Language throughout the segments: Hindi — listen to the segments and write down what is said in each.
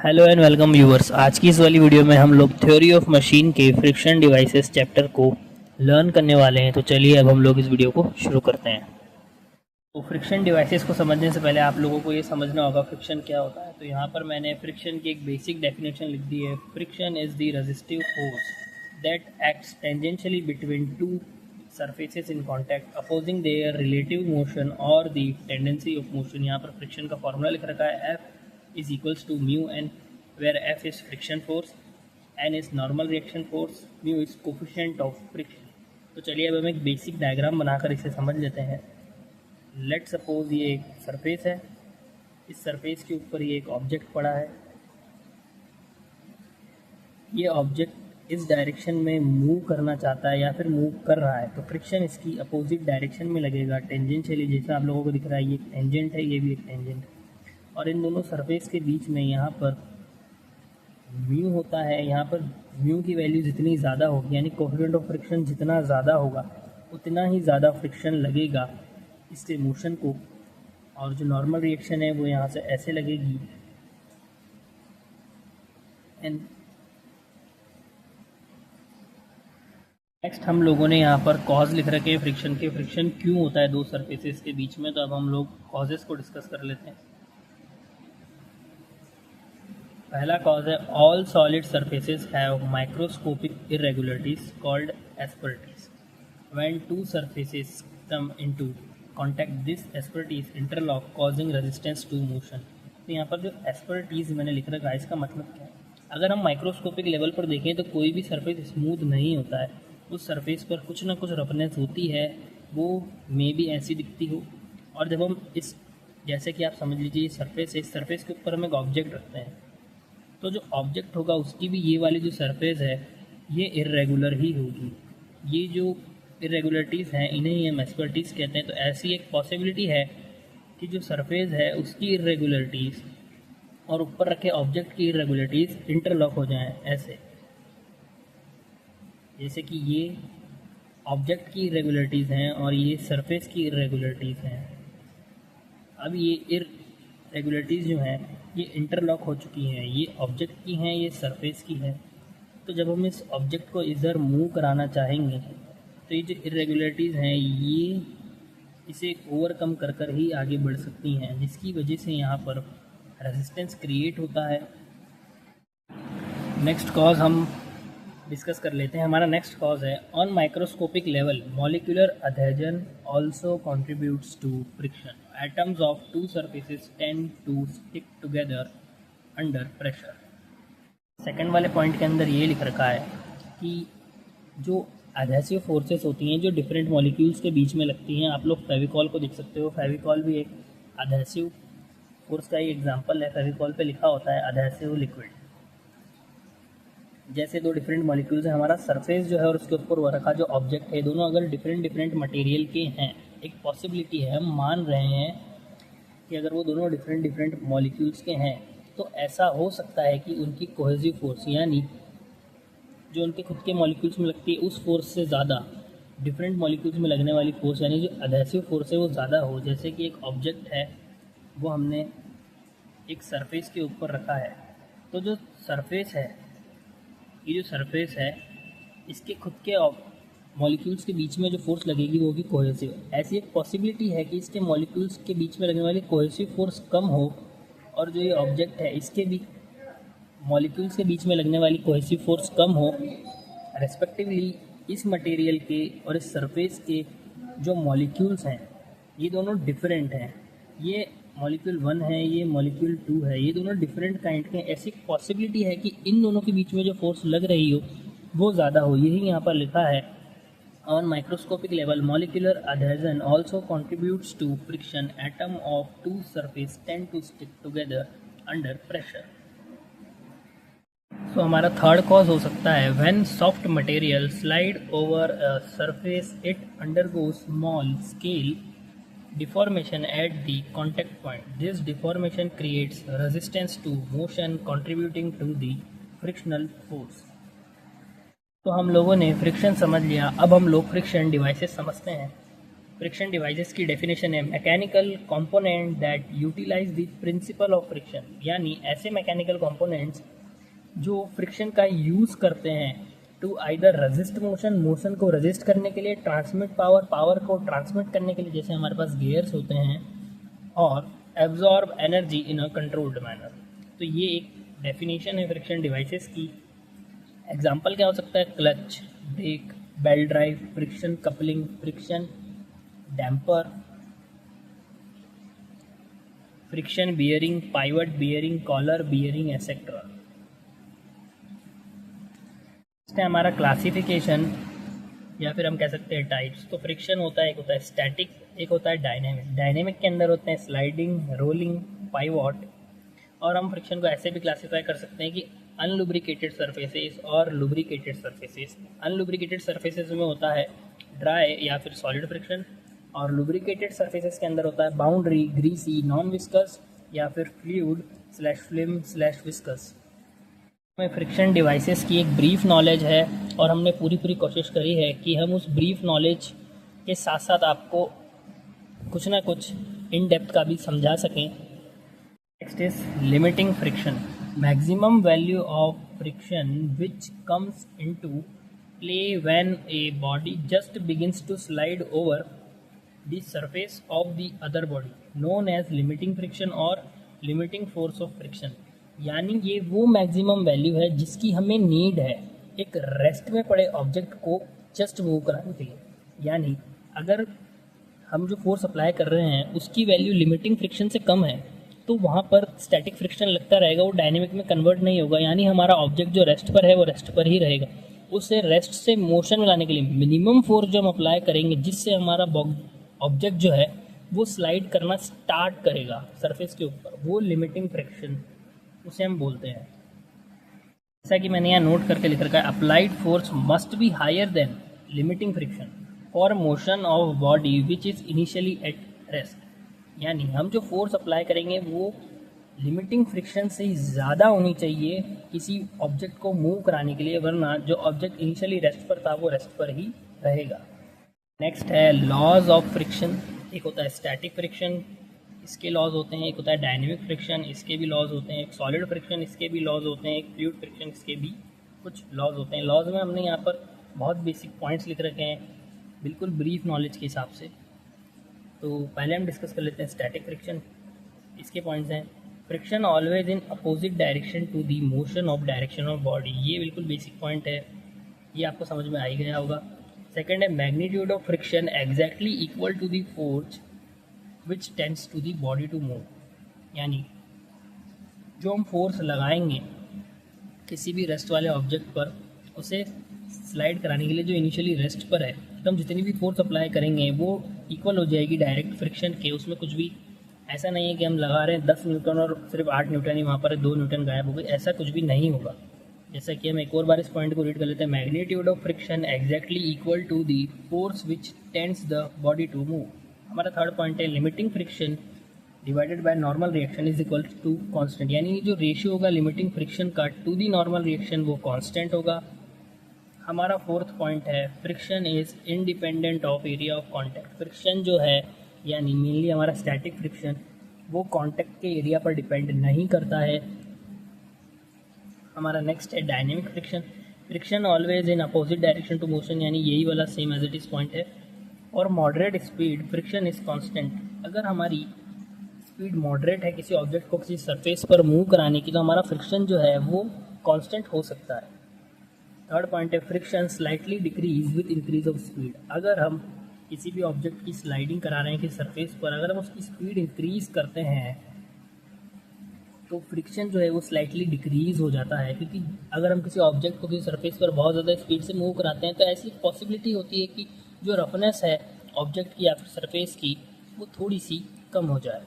Hello and welcome viewers. आज की इस वाली वीडियो में हम लोग थ्योरी ऑफ मशीन के फ्रिक्शन डिवाइसेस चैप्टर को लर्न करने वाले हैं। तो चलिए अब हम लोग इस वीडियो को शुरू करते हैं। तो फ्रिक्शन डिवाइसेस को समझने से पहले आप लोगों को ये समझना होगा फ्रिक्शन क्या होता है। तो यहाँ पर मैंने फ्रिक्शन की एक बेसिक डेफिनेशन लिख दी है। Friction is the resistive force that acts tangentially between two surfaces in contact opposing their relative motion or the tendency of motion। यहाँ पर फ्रिक्शन का फॉर्मूला लिख रखा है F is equals to mu n, where F is friction force, n is normal reaction force, mu is coefficient of friction। तो चलिए अब हम एक बेसिक डायग्राम बनाकर इसे समझ लेते हैं। लेट सपोज ये एक सरफेस है, इस सरफेस के ऊपर ये एक ऑब्जेक्ट पड़ा है। ये ऑब्जेक्ट इस डायरेक्शन में मूव करना चाहता है या फिर मूव कर रहा है, तो फ्रिक्शन इसकी अपोजिट डायरेक्शन में लगेगा टेंजेंशियली। जैसे आप लोगों को दिख रहा है ये एक टेंजेंट है, ये भी एक टेंजेंट है, और इन दोनों सरफेस के बीच में यहाँ पर म्यू होता है। यहाँ पर म्यू की वैल्यू जितनी ज़्यादा होगी, यानी कोएफिशिएंट ऑफ फ्रिक्शन जितना ज़्यादा होगा उतना ही ज़्यादा फ्रिक्शन लगेगा इससे मोशन को, और जो नॉर्मल रिएक्शन है वो यहाँ से ऐसे लगेगी। एंड नेक्स्ट हम लोगों ने यहाँ पर कॉज लिख रखे हैं फ्रिक्शन के। फ्रिक्शन क्यों होता है दो सरफेसेस के बीच में, तो अब हम लोग कॉजेस को डिस्कस कर लेते हैं। पहला कॉज है all solid surfaces have microscopic irregularities called asperities. When two surfaces come into contact this asperities interlock causing resistance to motion. तो यहाँ पर जो एस्पेरिटीज मैंने लिख रखा है इसका मतलब क्या है। अगर हम माइक्रोस्कोपिक लेवल पर देखें तो कोई भी सरफेस स्मूथ नहीं होता है, उस सरफेस पर कुछ ना कुछ रफनेस होती है, वो मे भी ऐसी दिखती हो। और जब हम इस, जैसे कि आप समझ लीजिए सरफेस है, इस सरफेस के ऊपर हम एक ऑब्जेक्ट रखते हैं, तो जो ऑब्जेक्ट होगा उसकी भी ये वाली जो सरफेस है ये इर्रेगुलर ही होगी। ये जो इर्रेगुलरिटीज़ हैं इन्हें ही हम एस्पेरिटीज़ कहते हैं। तो ऐसी एक पॉसिबिलिटी है कि जो सरफेस है उसकी इर्रेगुलरिटीज़ और ऊपर रखे ऑब्जेक्ट की इर्रेगुलरिटीज़ इंटरलॉक हो जाएं ऐसे, जैसे कि ये ऑब्जेक्ट की इरेगुलरिटीज़ हैं और ये सरफेस की इरेगुलरिटीज़ हैं। अब ये इरेगुलरिटीज़ जो हैं ये इंटरलॉक हो चुकी हैं, ये ऑब्जेक्ट की हैं, ये सरफेस की है। तो जब हम इस ऑब्जेक्ट को इधर मूव कराना चाहेंगे तो ये जो इरेगुलरिटीज़ हैं ये इसे ओवरकम कर कर ही आगे बढ़ सकती हैं, जिसकी वजह से यहाँ पर रेजिस्टेंस क्रिएट होता है। नेक्स्ट कॉज हम डिस्कस कर लेते हैं। हमारा नेक्स्ट कॉज है on microscopic level molecular adhesion also contributes to friction. Atoms of two surfaces tend to stick together under pressure. Second वाले पॉइंट के अंदर ये लिख रखा है कि जो एडहेसिव फोर्सेस होती हैं जो डिफरेंट मॉलिक्यूल्स के बीच में लगती हैं। आप लोग फेविकॉल को देख सकते हो, फेविकॉल भी एक एडहेसिव फोर्स का ही एग्जाम्पल है। फेविकॉल पे लिखा होता है एडहेसिव लिक्विड। जैसे दो डिफरेंट मॉलिक्यूल्स हैं, हमारा सरफेस जो है और उसके ऊपर वो रखा जो ऑब्जेक्ट है, दोनों अगर डिफरेंट मटेरियल के हैं, एक पॉसिबिलिटी है, हम मान रहे हैं कि अगर वो दोनों डिफरेंट मॉलिक्यूल्स के हैं तो ऐसा हो सकता है कि उनकी कोहेसिव फोर्स, यानी जो उनके खुद के मॉलिक्यूल्स में लगती है उस फोर्स से ज़्यादा डिफरेंट मॉलिक्यूल्स में लगने वाली फोर्स, यानी जो एडहेसिव फोर्स है वो ज़्यादा हो। जैसे कि एक ऑब्जेक्ट है, वो हमने एक सरफेस के ऊपर रखा है, तो जो सरफेस है, ये जो सरफेस है इसके खुद के मॉलिक्यूल्स के बीच में जो फोर्स लगेगी वो भी कोहेसिव। ऐसी एक पॉसिबिलिटी है कि इसके मॉलिक्यूल्स के बीच में लगने वाली कोहेसिव फोर्स कम हो और जो ये ऑब्जेक्ट है इसके भी मॉलिक्यूल्स के बीच में लगने वाली कोहेसिव फोर्स कम हो। रेस्पेक्टिवली इस मटेरियल के और इस सरफेस के जो मॉलिक्यूल्स हैं ये दोनों डिफरेंट हैं। ये मॉलिक्यूल 1 है, ये मॉलिक्यूल 2 है, ये दोनों डिफरेंट काइंड के। ऐसी पॉसिबिलिटी है कि इन दोनों के बीच में जो फोर्स लग रही हो वो ज़्यादा हो। यही यहाँ पर लिखा है on microscopic level molecular adhesion also contributes to friction. Atom of two surface tend to stick together under pressure. तो हमारा थर्ड कॉज हो सकता है when soft material slide over a surface it undergoes small scale deformation at the contact point. This deformation creates resistance to motion contributing to the frictional force। तो हम लोगों ने फ्रिक्शन समझ लिया, अब हम लोग फ्रिक्शन डिवाइसेस समझते हैं। फ्रिक्शन डिवाइसेस की डेफिनेशन है mechanical component that utilize the principle of friction, यानी ऐसे मैकेनिकल कंपोनेंट्स जो फ्रिक्शन का यूज़ करते हैं to either resist motion, motion को रेजिस्ट करने के लिए, ट्रांसमिट पावर, पावर को ट्रांसमिट करने के लिए जैसे हमारे पास गियर्स होते हैं, और absorb energy in a controlled manner. तो ये एक डेफिनेशन है फ्रिक्शन डिवाइसेस की। एग्जाम्पल क्या हो सकता है? Clutch, brake, belt drive, friction coupling, friction damper, friction bearing, pivot bearing, collar bearing etcetera. है हमारा क्लासिफिकेशन या फिर हम कह सकते हैं टाइप्स। तो फ्रिक्शन होता है, एक होता है स्टैटिक, एक होता है डायनेमिक। डायनेमिक के अंदर होते हैं स्लाइडिंग, रोलिंग, पाइवट। और हम फ्रिक्शन को ऐसे भी क्लासीफाई कर सकते हैं कि अनलुब्रिकेटेड सरफेसेस और लुब्रिकेटेड सरफेसेस। अनलुब्रिकेटेड सरफेसेस में होता है ड्राई या फिर सॉलिड फ्रिक्शन, और लुब्रिकेटेड सरफेसेस के अंदर होता है बाउंड्री, ग्रीसी, नॉन विस्कस या फिर fluid slash film slash viscous. हमें फ्रिक्शन डिवाइसेस की एक ब्रीफ नॉलेज है और हमने पूरी कोशिश करी है कि हम उस ब्रीफ नॉलेज के साथ साथ आपको कुछ ना कुछ इन डेप्थ का भी समझा सकें। Next is limiting friction, maximum value of friction which comes into play when a body just begins to slide over the surface of the other body, known as limiting friction और लिमिटिंग फोर्स ऑफ फ्रिक्शन। यानी ये वो मैक्सिमम वैल्यू है जिसकी हमें नीड है एक रेस्ट में पड़े ऑब्जेक्ट को जस्ट मूव कराने के लिए। यानी अगर हम जो फोर्स अप्लाई कर रहे हैं उसकी वैल्यू लिमिटिंग फ्रिक्शन से कम है तो वहाँ पर स्टैटिक फ्रिक्शन लगता रहेगा, वो डायनेमिक में कन्वर्ट नहीं होगा। यानी हमारा ऑब्जेक्ट जो रेस्ट पर है वो रेस्ट पर ही रहेगा। उसे रेस्ट से मोशन में लाने के लिए मिनिमम फोर्स जो हम अप्लाई करेंगे जिससे हमारा ऑब्जेक्ट जो है वो स्लाइड करना स्टार्ट करेगा सरफेस के ऊपर, वो लिमिटिंग फ्रिक्शन उसे हम बोलते हैं। जैसा कि मैंने यहाँ नोट करके लिख रखा है, applied force must be higher than limiting friction for motion of body which is initially at rest. यानी हम जो फोर्स अप्लाई करेंगे वो लिमिटिंग फ्रिक्शन से ही ज़्यादा होनी चाहिए किसी ऑब्जेक्ट को मूव कराने के लिए, वरना जो ऑब्जेक्ट इनिशियली रेस्ट पर था वो रेस्ट पर ही रहेगा। नेक्स्ट है लॉज ऑफ फ्रिक्शन। एक होता है स्टैटिक फ्रिक्शन, इसके लॉज होते हैं। एक होता है डायनेमिक फ्रिक्शन, इसके भी लॉज होते हैं। एक सॉलिड फ्रिक्शन, इसके भी लॉज होते हैं। एक फ्लूइड फ्रिक्शन, इसके भी कुछ लॉज होते हैं। लॉज में हमने यहाँ पर बहुत बेसिक पॉइंट्स लिख रखे हैं बिल्कुल ब्रीफ नॉलेज के हिसाब से। तो पहले हम डिस्कस कर लेते हैं स्टैटिक फ्रिक्शन। इसके पॉइंट्स हैं friction always in opposite direction to the motion of direction of body. ये बिल्कुल बेसिक पॉइंट है, ये आपको समझ में आ ही गया होगा। सेकेंड है magnitude of friction exactly equal to the force which tends to the body to move. यानी जो हम फोर्स लगाएंगे किसी भी रेस्ट वाले ऑब्जेक्ट पर उसे स्लाइड कराने के लिए जो इनिशियली रेस्ट पर है, तो हम जितनी भी फोर्स अप्लाई करेंगे वो इक्वल हो जाएगी डायरेक्ट फ्रिक्शन के। उसमें कुछ भी ऐसा नहीं है कि हम लगा रहे हैं 10 न्यूटन और सिर्फ 8 न्यूटन ही वहाँ पर 2 न्यूटन गायब हो गए, ऐसा कुछ भी नहीं होगा। जैसा कि हम एक और बार इस पॉइंट को रीड कर लेते हैं, magnitude of friction exactly equal to the force which tends the body to move. हमारा थर्ड पॉइंट है limiting friction divided by normal reaction is equal to constant. यानी जो रेशियो होगा लिमिटिंग फ्रिक्शन का टू दी नॉर्मल रिएक्शन वो कांस्टेंट होगा। हमारा फोर्थ पॉइंट है friction is independent of area of contact. Friction जो है यानी मेनली हमारा स्टैटिक फ्रिक्शन वो कांटेक्ट के एरिया पर डिपेंड नहीं करता है। हमारा नेक्स्ट है dynamic friction. Friction always in opposite direction to motion, यानी यही वाला same as it is point है। और moderate speed friction is constant. अगर हमारी स्पीड मॉडरेट है किसी ऑब्जेक्ट को किसी सरफेस पर मूव कराने की तो हमारा फ्रिक्शन जो है वो कांस्टेंट हो सकता है। थर्ड पॉइंट है friction slightly decrease with increase of speed. अगर हम किसी भी ऑब्जेक्ट की स्लाइडिंग करा रहे हैं किसी सरफेस पर, अगर हम उसकी स्पीड इंक्रीज करते हैं तो फ्रिक्शन जो है वो स्लाइटली डिक्रीज हो जाता है। क्योंकि अगर हम किसी ऑब्जेक्ट को किसी सरफेस पर बहुत ज़्यादा स्पीड से मूव कराते हैं तो ऐसी पॉसिबिलिटी होती है कि जो रफनेस है ऑब्जेक्ट की या फिर सरफेस की वो थोड़ी सी कम हो जाए।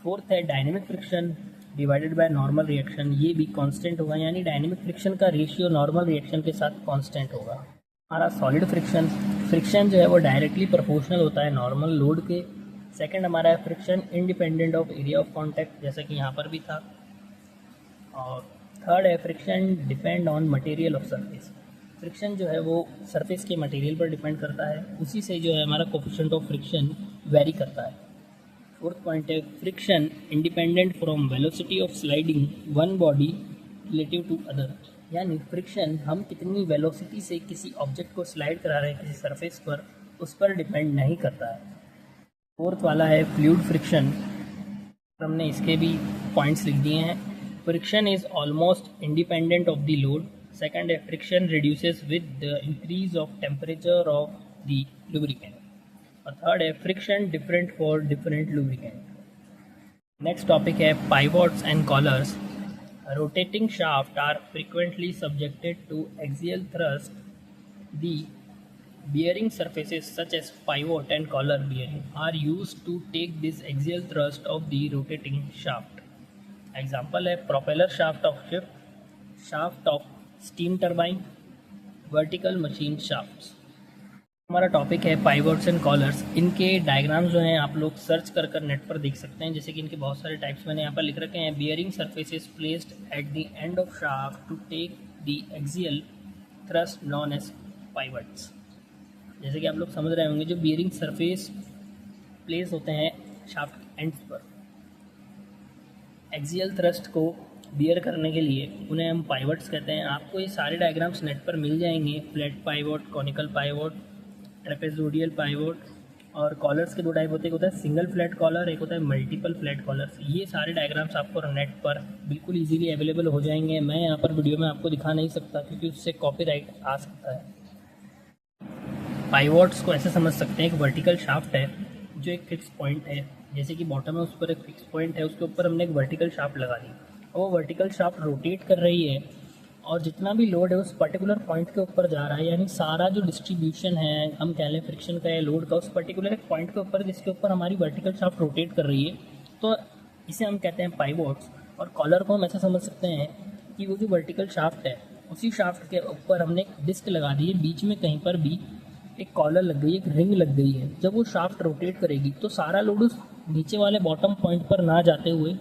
फोर्थ है dynamic friction divided by normal reaction, ये भी कांस्टेंट होगा। यानी डायनेमिक फ्रिक्शन का रेशियो नॉर्मल रिएक्शन के साथ कांस्टेंट होगा। हमारा सॉलिड फ्रिक्शन, फ्रिक्शन जो है वो डायरेक्टली प्रोपोर्शनल होता है नॉर्मल लोड के। सेकंड हमारा है friction independent of area of contact, जैसा कि यहाँ पर भी था। और थर्ड है friction depend on material of surface. Friction जो है वो सरफेस के मटेरियल पर डिपेंड करता है, उसी से जो है हमारा कोफिशिएंट ऑफ फ्रिक्शन वेरी करता है। फोर्थ पॉइंट है friction independent from velocity of sliding one body relative to other, यानी फ्रिक्शन हम कितनी वेलोसिटी से किसी ऑब्जेक्ट को स्लाइड करा रहे हैं किसी सरफेस पर, उस पर डिपेंड नहीं करता है। फोर्थ वाला है फ्लूइड फ्रिक्शन, हमने इसके भी पॉइंट्स लिख दिए हैं। Friction is almost independent of the load. Second है friction reduces with the increase of temperature of the lubricant. और थर्ड है friction different for different lubricant. Next topic है pivots and collars. Rotating shaft are frequently subjected to axial thrust. The bearing surfaces such as pivot and collar bearing are used to take this axial thrust of the rotating shaft. Example है propeller shaft of ship, shaft of steam turbine, vertical machine shafts. हमारा टॉपिक है पाइवोट्स एंड कॉलर्स। इनके डायग्राम्स जो हैं आप लोग सर्च कर कर नेट पर देख सकते हैं, जैसे कि इनके बहुत सारे टाइप्स मैंने यहाँ पर लिख रखे हैं। Bearing surfaces placed at the end of shaft to take the axial thrust known as pivots. जैसे कि आप लोग समझ रहे होंगे, जो बियरिंग सरफेस प्लेस होते हैं शाफ्ट एंड्स पर एक्सियल थ्रस्ट को बियर करने के लिए, उन्हें हम पाइवट्स कहते हैं। आपको ये सारे डायग्राम्स नेट पर मिल जाएंगे, flat pivot, conical pivot, trapezoidal pivot. और कॉलर्स के दो टाइप होते हैं, एक होता है सिंगल फ्लैट कॉलर, एक होता है मल्टीपल फ्लैट कॉलर्स। ये सारे डायग्राम्स आपको नेट पर बिल्कुल इजीली अवेलेबल हो जाएंगे। मैं यहाँ पर वीडियो में आपको दिखा नहीं सकता क्योंकि उससे कॉपीराइट आ सकता है। पाइवोट्स को ऐसे समझ सकते हैं, एक वर्टिकल शाफ्ट है जो एक फिक्स पॉइंट है, जैसे कि बॉटम है उस पर एक फिक्स पॉइंट है, उसके ऊपर हमने एक वर्टिकल शाफ्ट लगा दी और वो वर्टिकल शाफ्ट रोटेट कर रही है और जितना भी लोड है उस पर्टिकुलर पॉइंट के ऊपर जा रहा है, यानी सारा जो डिस्ट्रीब्यूशन है हम कह लें फ्रिक्शन का या लोड का, उस पर्टिकुलर एक पॉइंट के ऊपर जिसके ऊपर हमारी वर्टिकल शाफ्ट रोटेट कर रही है, तो इसे हम कहते हैं पाइवोट्स। और कॉलर को हम ऐसा समझ सकते हैं कि वो जो वर्टिकल शाफ्ट है उसी शाफ्ट के ऊपर हमने एक डिस्क लगा दी है, बीच में कहीं पर भी एक कॉलर लग गई, एक रिंग लग गई है। जब वो शाफ्ट रोटेट करेगी तो सारा लोड उस नीचे वाले बॉटम पॉइंट पर ना जाते हुए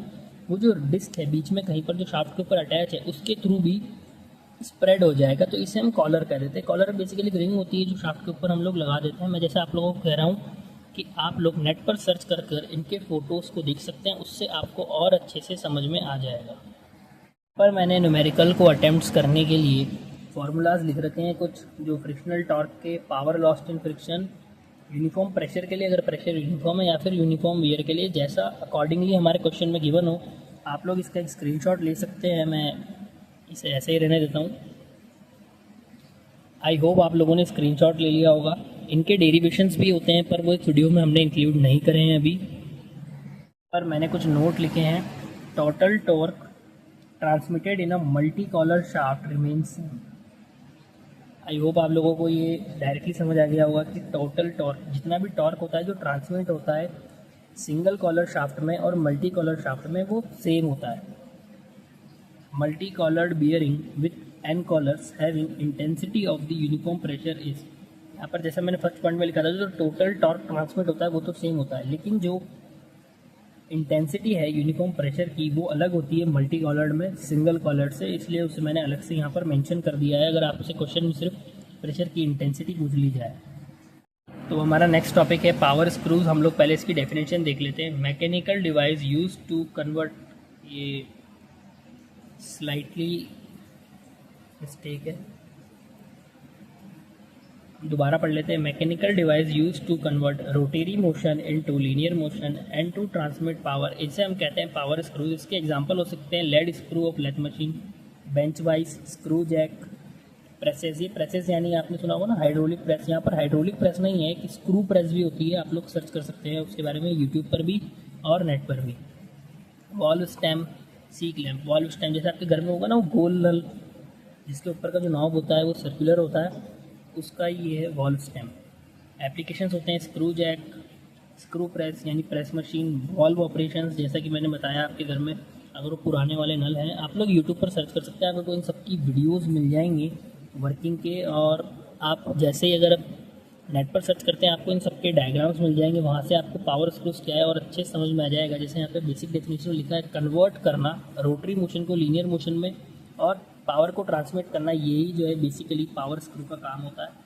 वो जो डिस्क है बीच में कहीं पर जो शाफ्ट के ऊपर अटैच है उसके थ्रू भी स्प्रेड हो जाएगा, तो इसे हम कॉलर कह देते हैं। कॉलर बेसिकली एक रिंग होती है जो शाफ्ट के ऊपर हम लोग लगा देते हैं। मैं जैसे आप लोगों को कह रहा हूँ कि आप लोग नेट पर सर्च कर कर इनके फ़ोटोज़ को देख सकते हैं, उससे आपको और अच्छे से समझ में आ जाएगा। पर मैंने न्यूमेरिकल को अटेम्प्ट्स करने के लिए फार्मूलाज लिख रखे हैं कुछ, जो फ्रिक्शनल टॉर्क के, power lost in friction, uniform pressure के लिए अगर प्रेशर यूनिफॉर्म है, या फिर यूनिफॉर्म वियर के लिए, जैसा अकॉर्डिंगली हमारे क्वेश्चन में गिवन हो। आप लोग इसका एक स्क्रीनशॉट ले सकते हैं, मैं इसे ऐसे ही रहने देता हूँ। आई होप आप लोगों ने स्क्रीनशॉट ले लिया होगा। इनके डेरिवेशंस भी होते हैं पर वो इस वीडियो में हमने इंक्लूड नहीं करे हैं अभी, पर मैंने कुछ नोट लिखे हैं। Total torque transmitted in a multi collar shaft remains same. I hope आप लोगों को ये डायरेक्टली समझ आ गया होगा कि टोटल टॉर्क, जितना भी टॉर्क होता है जो ट्रांसमिट होता है सिंगल कॉलर शाफ्ट में और मल्टी कॉलर शाफ्ट में, वो सेम होता है। Multi collared bearing with N collars having intensity of the uniform pressure is, यहाँ पर जैसे मैंने फर्स्ट पॉइंट में लिखा था जो टोटल टॉर्क ट्रांसमिट होता है वो तो सेम होता है, लेकिन जो इंटेंसिटी है यूनिफॉर्म प्रेशर की वो अलग होती है मल्टी कॉलर्ड में सिंगल कॉलर्ड से, इसलिए उसे मैंने अलग से यहाँ पर मेंशन कर दिया है अगर आपसे क्वेश्चन में सिर्फ प्रेशर की इंटेंसिटी पूछ ली जाए। तो हमारा नेक्स्ट टॉपिक है पावर स्क्रूज। हम लोग पहले इसकी डेफिनेशन देख लेते हैं। Mechanical device use to convert, ये स्लाइटली मिस्टेक है, दोबारा पढ़ लेते हैं। Mechanical device use to convert rotary motion into linear motion and to transmit power, इसे हम कहते हैं पावर स्क्रूज। इसके एग्जांपल हो सकते हैं lead screw of lathe machine, bench vice screw jack, presses. ये प्रेसेस यानी आपने सुना होगा ना हाइड्रोलिक प्रेस, यहाँ पर हाइड्रोलिक प्रेस नहीं है, कि स्क्रू प्रेस भी होती है, आप लोग सर्च कर सकते हैं उसके बारे में यूट्यूब पर भी और नेट पर भी। वॉल्व स्टेम, सी लैम्प। वॉल्व स्टेम जैसे आपके घर में होगा ना वो गोल नल जिसके ऊपर का जो नॉब होता है वो सर्कुलर होता है, उसका ये है वॉल्व स्टेम। एप्लीकेशंस होते हैं स्क्रू जैक, स्क्रू प्रेस यानी प्रेस मशीन, वॉल्व ऑपरेशंस जैसा कि मैंने बताया आपके घर में अगर वो पुराने वाले नल हैं आप लोग यूट्यूब पर सर्च कर सकते हैं, आपको इन सब की वीडियोज़ मिल जाएंगी वर्किंग के। और आप जैसे ही अगर नेट पर सर्च करते हैं आपको इन सब के डायग्राम्स मिल जाएंगे, वहाँ से आपको पावर स्क्रूज क्या है और अच्छे समझ में आ जाएगा। जैसे यहाँ पे बेसिक डेफिनेशन लिखा है, कन्वर्ट करना रोटरी मोशन को लीनियर मोशन में और पावर को ट्रांसमिट करना, यही जो है बेसिकली पावर स्क्रू का काम होता है।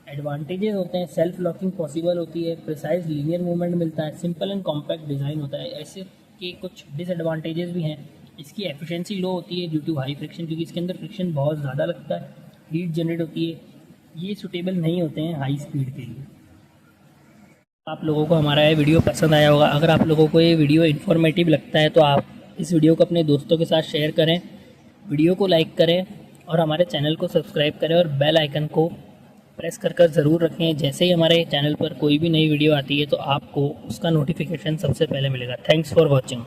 एडवांटेजेस होते हैं, सेल्फ लॉकिंग पॉसिबल होती है, प्रिसाइज लीनियर मूवमेंट मिलता है, सिंपल एंड कॉम्पैक्ट डिज़ाइन होता है। ऐसे के कुछ डिसएडवांटेजेस भी हैं, इसकी एफिशिएंसी लो होती है ड्यू टू हाई फ्रिक्शन, क्योंकि इसके अंदर फ्रिक्शन बहुत ज़्यादा लगता है, हीट जनरेट होती है, ये सूटेबल नहीं होते हैं हाई स्पीड के लिए। आप लोगों को हमारा ये वीडियो पसंद आया होगा। अगर आप लोगों को ये वीडियो इन्फॉर्मेटिव लगता है तो आप इस वीडियो को अपने दोस्तों के साथ शेयर करें, वीडियो को लाइक करें और हमारे चैनल को सब्सक्राइब करें और बेल आइकन को प्रेस कर ज़रूर रखें। जैसे ही हमारे चैनल पर कोई भी नई वीडियो आती है तो आपको उसका नोटिफिकेशन सबसे पहले मिलेगा। Thanks for watching.